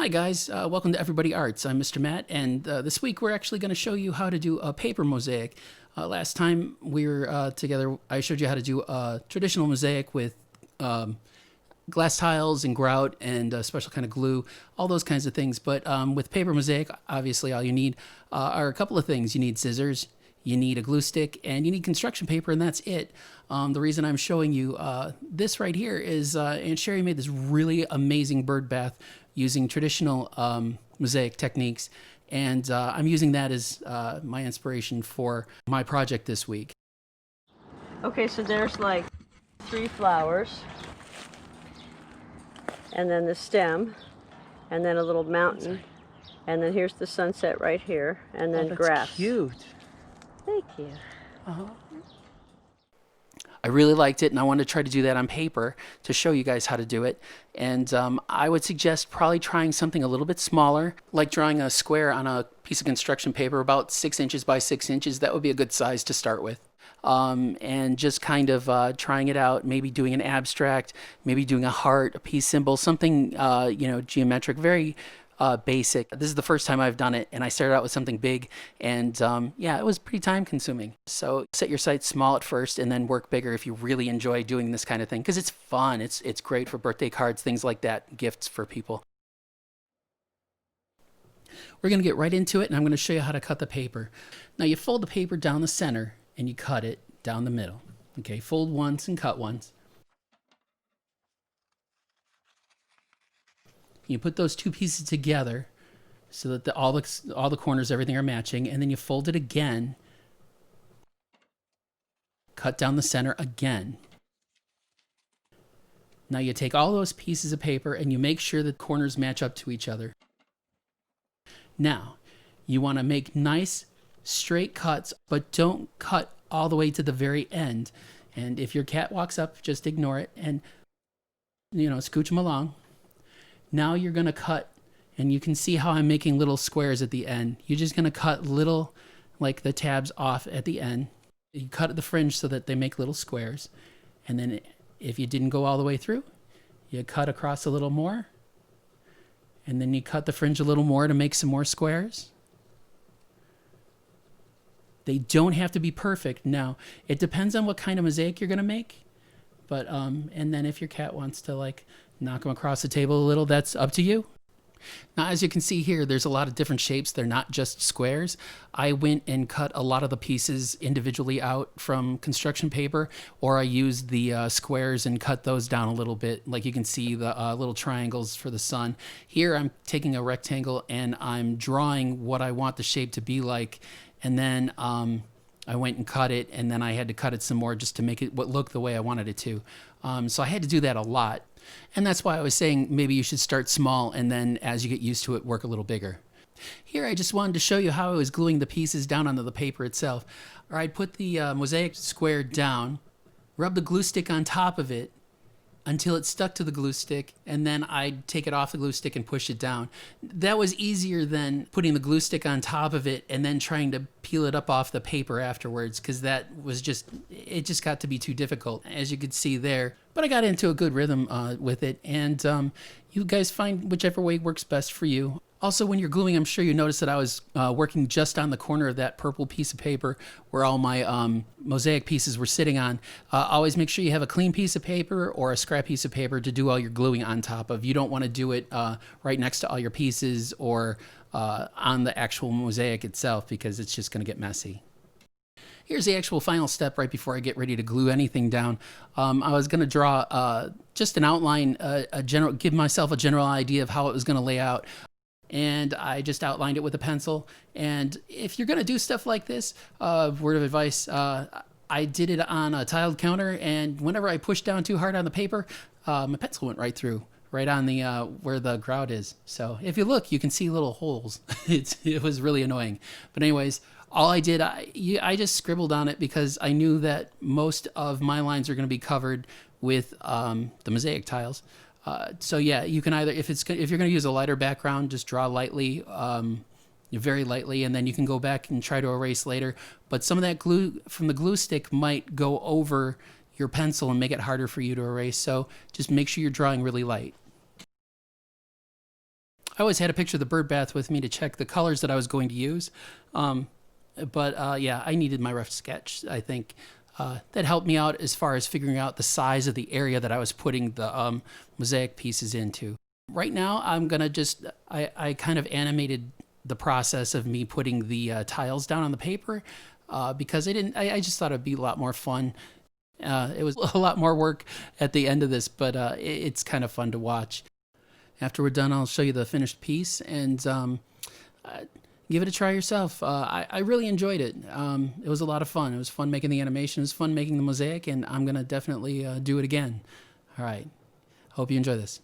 Hi guys, welcome to Everybody Arts. I'm Mr. Matt, and this week we're actually going to show you how to do a paper mosaic. Last time we were together, I showed you how to do a traditional mosaic with glass tiles and grout and a special kind of glue, all those kinds of things. But with paper mosaic, obviously all you need are a couple of things. You need scissors, you need a glue stick, and you need construction paper, and that's it. The reason I'm showing you this right here is Aunt Sherri made this really amazing bird bath using traditional mosaic techniques, and I'm using that as my inspiration for my project this week. Okay, so there's like 3 flowers, and then the stem, and then a little mountain, and then here's the sunset right here, and then grass. Cute. Thank you. I really liked it, and I wanted to try to do that on paper to show you guys how to do it. And I would suggest probably trying something a little bit smaller, like drawing a square on a piece of construction paper about 6 inches by 6 inches. That would be a good size to start with. And just kind of trying it out, maybe doing an abstract, maybe doing a heart, a peace symbol, something, geometric, very basic. This is the first time I've done it, and I started out with something big, and yeah, it was pretty time consuming. So set your sights small at first and then work bigger if you really enjoy doing this kind of thing, because it's fun. It's great for birthday cards, things like that, gifts for people. We're going to get right into it, and I'm going to show you how to cut the paper. Now you fold the paper down the center and you cut it down the middle. Okay, fold once and cut once. You put those two pieces together so that all the corners, everything are matching, and then you fold it again, cut down the center again. Now you take all those pieces of paper and you make sure the corners match up to each other. Now, you want to make nice straight cuts, but don't cut all the way to the very end. And if your cat walks up, just ignore it and, scooch them along. Now you're going to cut, and you can see how I'm making little squares at the end. You're just going to cut little, like the tabs off at the end. You cut at the fringe so that they make little squares. And then if you didn't go all the way through, you cut across a little more. And then you cut the fringe a little more to make some more squares. They don't have to be perfect. Now, it depends on what kind of mosaic you're going to make. But, and then if your cat wants to knock them across the table a little, that's up to you. Now, as you can see here, there's a lot of different shapes. They're not just squares. I went and cut a lot of the pieces individually out from construction paper, or I used the squares and cut those down a little bit. Like you can see the little triangles for the sun. Here, I'm taking a rectangle and I'm drawing what I want the shape to be like. And then I went and cut it, and then I had to cut it some more just to make it look the way I wanted it to. So I had to do that a lot. And that's why I was saying maybe you should start small, and then as you get used to it, work a little bigger. Here I just wanted to show you how I was gluing the pieces down onto the paper itself. Or I'd put the mosaic square down, rub the glue stick on top of it until it stuck to the glue stick, and then I'd take it off the glue stick and push it down. That was easier than putting the glue stick on top of it and then trying to peel it up off the paper afterwards, because it just got to be too difficult, as you could see there. But I got into a good rhythm with it, and you guys find whichever way works best for you. Also, when you're gluing, I'm sure you noticed that I was working just on the corner of that purple piece of paper where all my mosaic pieces were sitting on. Always make sure you have a clean piece of paper or a scrap piece of paper to do all your gluing on top of. You don't want to do it right next to all your pieces or on the actual mosaic itself, because it's just going to get messy. Here's the actual final step right before I get ready to glue anything down. I was going to draw just an outline, give myself a general idea of how it was going to lay out. And I just outlined it with a pencil. And if you're going to do stuff like this, word of advice, I did it on a tiled counter, and whenever I pushed down too hard on the paper, my pencil went right through, right on the where the grout is. So if you look, you can see little holes. It was really annoying. But anyways, all I did, I just scribbled on it because I knew that most of my lines are going to be covered with the mosaic tiles. So yeah, you can either, if you're going to use a lighter background, just draw lightly, very lightly, and then you can go back and try to erase later. But some of that glue from the glue stick might go over your pencil and make it harder for you to erase. So just make sure you're drawing really light. I always had a picture of the bird bath with me to check the colors that I was going to use. Yeah, I needed my rough sketch. I think that helped me out as far as figuring out the size of the area that I was putting the mosaic pieces into. Right now, I'm gonna just, I kind of animated the process of me putting the tiles down on the paper because I just thought it'd be a lot more fun. It was a lot more work at the end of this, but it's kind of fun to watch. After we're done, I'll show you the finished piece and give it a try yourself. I really enjoyed it. It was a lot of fun. It was fun making the animation. It was fun making the mosaic, and I'm going to definitely do it again. All right. Hope you enjoy this.